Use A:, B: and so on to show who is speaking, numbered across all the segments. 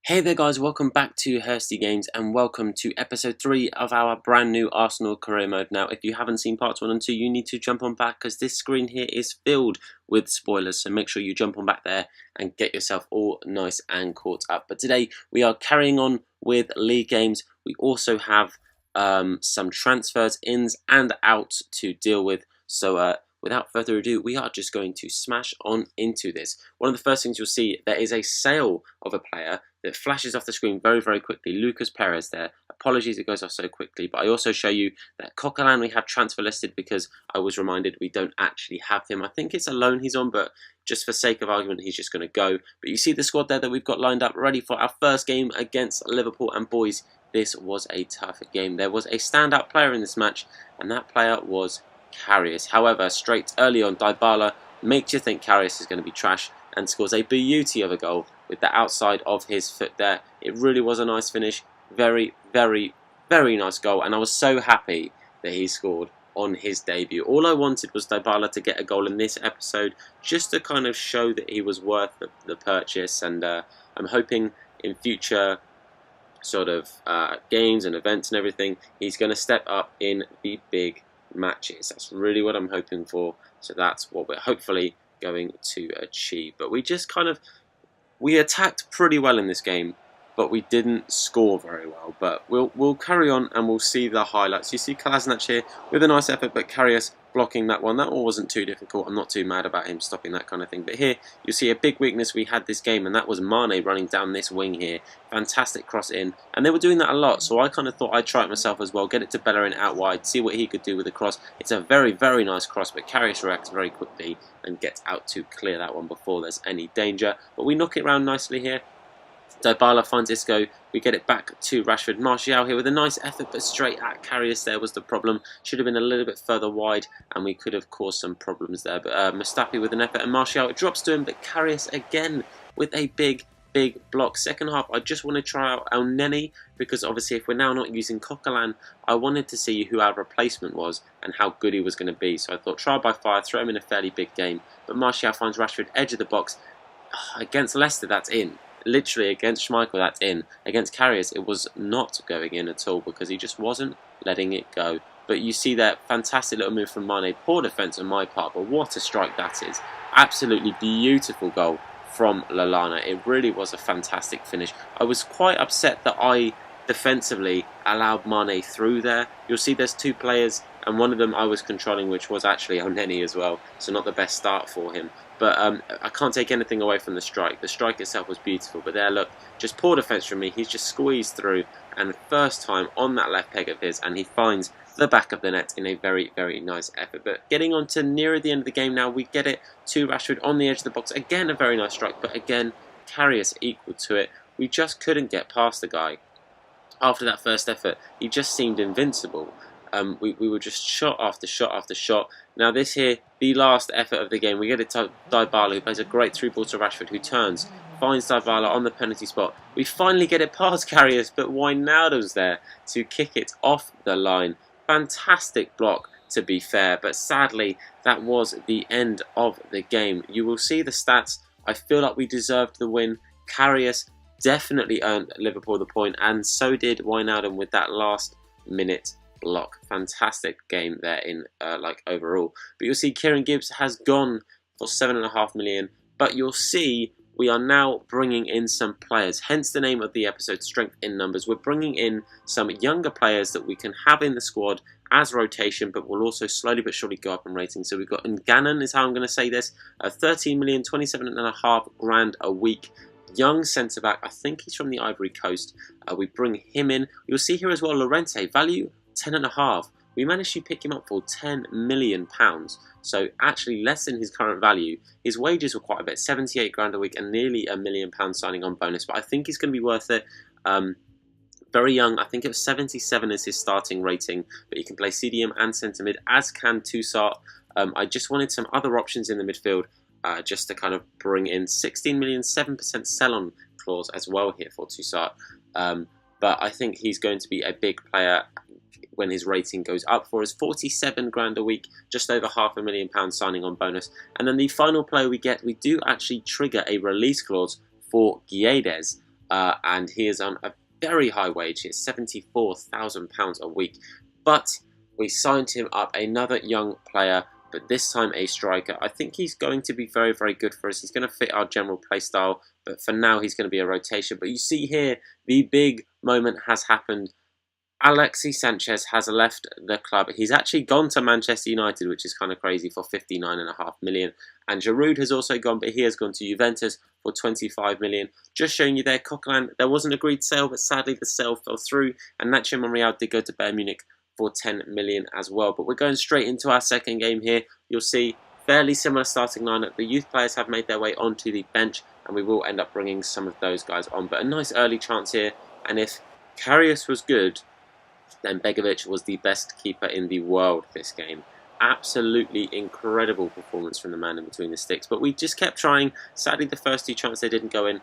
A: Hey there guys, welcome back to Hursty Games and welcome to episode 3 of our brand new Arsenal career mode. Now if you haven't seen parts 1 and 2 you need to jump on back because this screen here is filled with spoilers, so make sure you jump on back there and get yourself all nice and caught up. But today we are carrying on with league games. We also have some transfers, ins and outs to deal with, so without further ado, we are just going to smash on into this. One of the first things you'll see, there is a sale of a player that flashes off the screen very quickly. Lucas Perez there. Apologies it goes off so quickly, but I also show you that Coquelin we have transfer listed because I was reminded we don't actually have him. I think it's a loan he's on, but just for sake of argument, he's just going to go. But you see the squad there that we've got lined up, ready for our first game against Liverpool. And boys, this was a tough game. There was a standout player in this match, and that player was Karius. However, straight early on, Dybala makes you think Karius is going to be trash and scores a beauty of a goal with the outside of his foot there. It really was a nice finish. Very nice goal, and I was so happy that he scored on his debut. All I wanted was Dybala to get a goal in this episode just to kind of show that he was worth the purchase, and I'm hoping in future sort of games and events and everything he's going to step up in the big matches. That's really what I'm hoping for, so that's what we're hopefully going to achieve. But we attacked pretty well in this game, but we didn't score very well. But we'll carry on and we'll see the highlights. You see Kolasinac here with a nice effort, but Karius blocking that one. That one wasn't too difficult. I'm not too mad about him stopping that kind of thing. But here you see a big weakness we had this game, and that was Mane running down this wing here. Fantastic cross in, and they were doing that a lot, so I kind of thought I'd try it myself as well, get it to Bellerin out wide, see what he could do with the cross. It's a very nice cross, but Karius reacts very quickly and gets out to clear that one before there's any danger. But we knock it round nicely here. Dybala finds Isco, we get it back to Rashford. Martial here with a nice effort, but straight at Karius there was the problem. Should have been a little bit further wide and we could have caused some problems there. But Mustafi with an effort, and Martial, it drops to him, but Karius again with a big block. Second half, I just want to try out El Neni, because obviously if we're now not using Coquelin, I wanted to see who our replacement was and how good he was going to be. So I thought, trial by fire, throw him in a fairly big game. But Martial finds Rashford, edge of the box. Against Leicester, that's in. Literally against Schmeichel, that's in. Against Karius, it was not going in at all because he just wasn't letting it go. But you see that fantastic little move from Mane. Poor defence on my part, but what a strike that is. Absolutely beautiful goal from Lallana. It really was a fantastic finish. I was quite upset that I defensively allowed Mane through there. You'll see there's two players, and one of them I was controlling, which was actually El Neni as well, so not the best start for him. But I can't take anything away from the strike. The strike itself was beautiful, but there, look, just poor defence from me. He's just squeezed through, and the first time on that left peg of his, and he finds the back of the net in a very nice effort. But getting on to nearer the end of the game now, we get it to Rashford on the edge of the box. Again, a very nice strike, but again, Karius equal to it. We just couldn't get past the guy. After that first effort, he just seemed invincible. We were just shot after shot. Now this here, the last effort of the game, we get it to Dybala, who plays a great through ball to Rashford, who turns, finds Dybala on the penalty spot. We finally get it past Karius, but Wijnaldum's there to kick it off the line. Fantastic block, to be fair, but sadly that was the end of the game. You will see the stats. I feel like we deserved the win. Karius definitely earned Liverpool the point, and so did Wijnaldum with that last minute block. Fantastic game there in overall. But you'll see Kieran Gibbs has gone for 7.5 million, but you'll see we are now bringing in some players, hence the name of the episode, Strength in Numbers. We're bringing in some younger players that we can have in the squad as rotation, but will also slowly but surely go up in rating. So we've got Ngannon, is how I'm going to say this, 13 million, 27.5 grand a week. Young centre-back, I think he's from the Ivory Coast. We bring him in. You'll see here as well, Llorente, value 10.5. We managed to pick him up for £10 million. So actually less than his current value. His wages were quite a bit, 78 grand a week and nearly £1 million signing on bonus. But I think he's going to be worth it. Very young, I think it was 77 as his starting rating. But he can play CDM and centre mid, as can Toussaint. I just wanted some other options in the midfield. Just to kind of bring in 16 million, 7% sell-on clause as well here for Toussaint. But I think he's going to be a big player when his rating goes up for us. 47 grand a week, just over £500,000 signing on bonus. And then the final player we get, we do actually trigger a release clause for Guedes. and he is on a very high wage. He's £74,000 a week, but we signed him up, another young player, but this time a striker. I think he's going to be very, very good for us. He's going to fit our general play style, but for now he's going to be a rotation. But you see here, the big moment has happened. Alexis Sanchez has left the club. He's actually gone to Manchester United, which is kind of crazy, for 59.5 million. And Giroud has also gone, but he has gone to Juventus for 25 million. Just showing you there, Coquelin, there was an agreed sale, but sadly the sale fell through. And Nacho Monreal did go to Bayern Munich for 10 million as well. But we're going straight into our second game here. You'll see fairly similar starting lineup. The youth players have made their way onto the bench, and we will end up bringing some of those guys on. But a nice early chance here. And if Karius was good, then Begovic was the best keeper in the world this game. Absolutely incredible performance from the man in between the sticks. But we just kept trying. Sadly, the first two chances they didn't go in.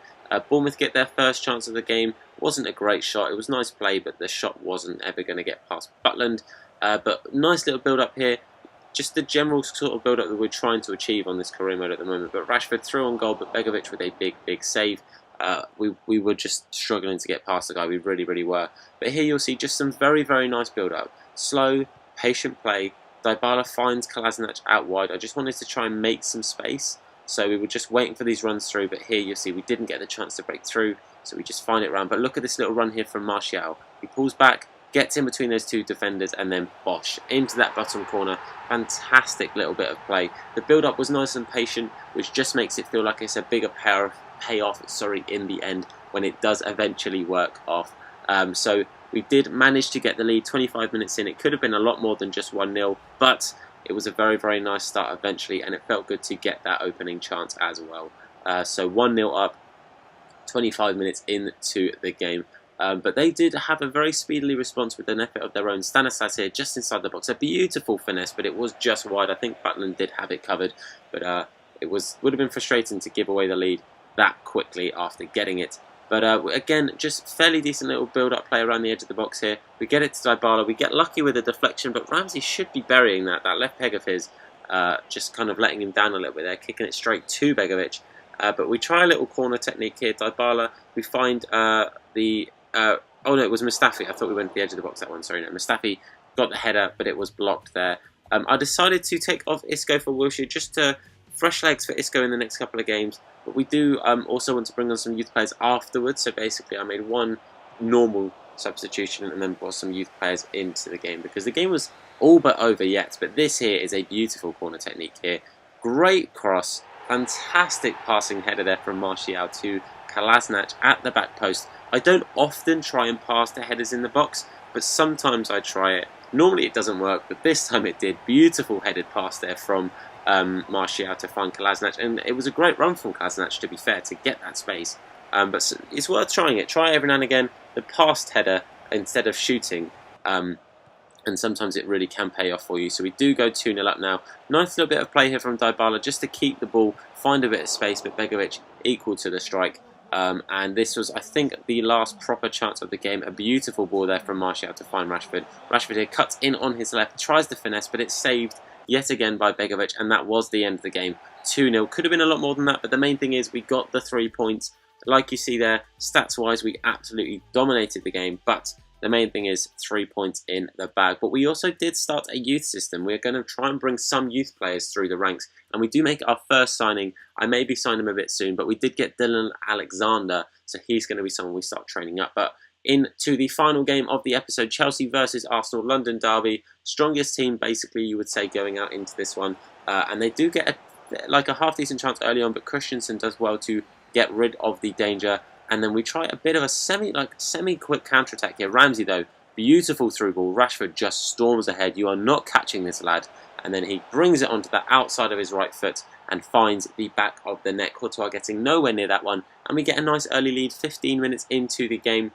A: Bournemouth get their first chance of the game. Wasn't a great shot. It was nice play, but the shot wasn't ever going to get past Butland. But nice little build-up here. Just the general sort of build-up that we're trying to achieve on this career mode at the moment. But Rashford threw on goal, but Begovic with a big, big save. We were just struggling to get past the guy. We really, really were. But here you'll see just some very, very nice build-up. Slow, patient play. Dybala finds Kolasinac out wide. I just wanted to try and make some space. So we were just waiting for these runs through. But here you'll see we didn't get the chance to break through. So we just find it round. But look at this little run here from Martial. He pulls back, gets in between those two defenders, and then bosh, into that bottom corner. Fantastic little bit of play. The build-up was nice and patient, which just makes it feel like it's a bigger payoff in the end when it does eventually work off. So we did manage to get the lead 25 minutes in. It could have been a lot more than just 1-0, but it was a very, very nice start eventually, and it felt good to get that opening chance as well. So 1-0 up, 25 minutes into the game. But they did have a very speedily response with an effort of their own. Stanislas here just inside the box. A beautiful finesse, but it was just wide. I think Butland did have it covered, but it would have been frustrating to give away the lead that quickly after getting it. But again, just fairly decent little build-up play around the edge of the box here. We get it to Dybala. We get lucky with a deflection, but Ramsey should be burying that. That left peg of his, just kind of letting him down a little bit there, kicking it straight to Begovic. But we try a little corner technique here. Dybala, we find oh no, it was Mustafi. I thought we went to the edge of the box that one. Sorry, no. Mustafi got the header, but it was blocked there. I decided to take off Isco for Wilshere just to fresh legs for Isco in the next couple of games. But we do also want to bring on some youth players afterwards. So basically, I made one normal substitution and then brought some youth players into the game because the game was all but over yet. But this here is a beautiful corner technique here. Great cross. Fantastic passing header there from Martial to Kolasinac at the back post. I don't often try and pass the headers in the box, but sometimes I try it. Normally it doesn't work, but this time it did. Beautiful headed pass there from Martial to find Kolasinac, and it was a great run from Kolasinac, to be fair, to get that space. But it's worth trying it. Try it every now and again. The passed header instead of shooting, and sometimes it really can pay off for you. So we do go 2-0 up now. Nice little bit of play here from Dybala just to keep the ball, find a bit of space, but Begovic equal to the strike. And this was, I think, the last proper chance of the game. A beautiful ball there from Martial to find Rashford. Rashford here cuts in on his left, tries the finesse, but it's saved yet again by Begovic, and that was the end of the game. 2-0. Could have been a lot more than that, but the main thing is we got the 3 points. Like you see there, stats-wise, we absolutely dominated the game, but the main thing is 3 points in the bag. But we also did start a youth system. We're going to try and bring some youth players through the ranks, and we do make our first signing. I may be signing him a bit soon, but we did get Dylan Alexander, so he's going to be someone we start training up. But into the final game of the episode, Chelsea versus Arsenal, London derby. Strongest team, basically, you would say, going out into this one. And they do get a half-decent chance early on, but Christensen does well to get rid of the danger. And then we try a bit of a semi-quick counter-attack here. Ramsey, though, beautiful through ball. Rashford just storms ahead. You are not catching this lad. And then he brings it onto the outside of his right foot and finds the back of the net. Courtois getting nowhere near that one. And we get a nice early lead 15 minutes into the game.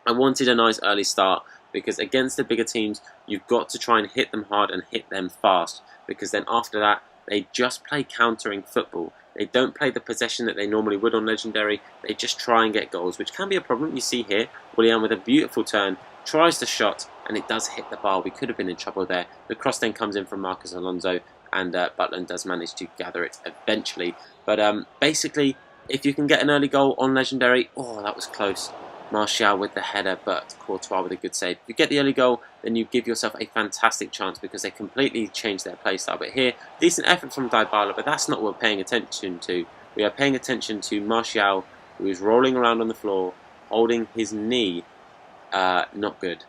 A: I wanted a nice early start because against the bigger teams, you've got to try and hit them hard and hit them fast, because then after that, they just play countering football. They don't play the possession that they normally would on Legendary. They just try and get goals, which can be a problem. You see here, Willian with a beautiful turn, tries the shot, and it does hit the bar. We could have been in trouble there. The cross then comes in from Marcus Alonso, and Butland does manage to gather it eventually. But basically, If you can get an early goal on Legendary, oh, that was close. Martial with the header, but Courtois with a good save. If you get the early goal, then you give yourself a fantastic chance because they completely changed their playstyle. But here, decent effort from Dybala, but that's not what we're paying attention to. We are paying attention to Martial, who is rolling around on the floor, holding his knee. Not good.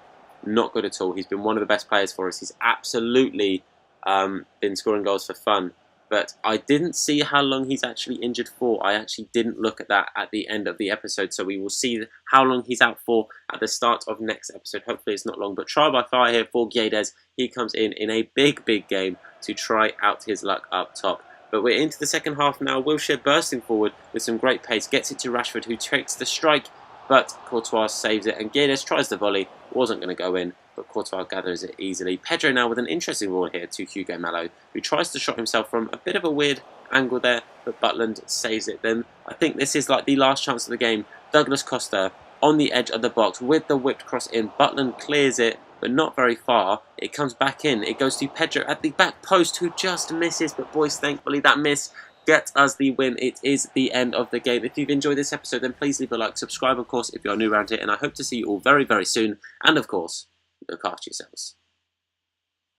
A: Not good at all. He's been one of the best players for us. He's absolutely been scoring goals for fun. But I didn't see how long he's actually injured for. I actually didn't look at that at the end of the episode. So we will see how long he's out for at the start of next episode. Hopefully it's not long. But trial by fire here for Guedes. He comes in a big game to try out his luck up top. But we're into the second half now. Wilshere bursting forward with some great pace. Gets it to Rashford, who takes the strike. But Courtois saves it. And Guedes tries the volley. Wasn't going to go in. But Courtois gathers it easily. Pedro now with an interesting ball here to Hugo Mallo, who tries to shot himself from a bit of a weird angle there, but Butland saves it. Then I think this is like the last chance of the game. Douglas Costa on the edge of the box with the whipped cross in. Butland clears it, but not very far. It comes back in. It goes to Pedro at the back post, who just misses. But boys, thankfully that miss gets us the win. It is the end of the game. If you've enjoyed this episode, then please leave a like. Subscribe, of course, if you're new around here. And I hope to see you all very soon. And of course, look after yourselves.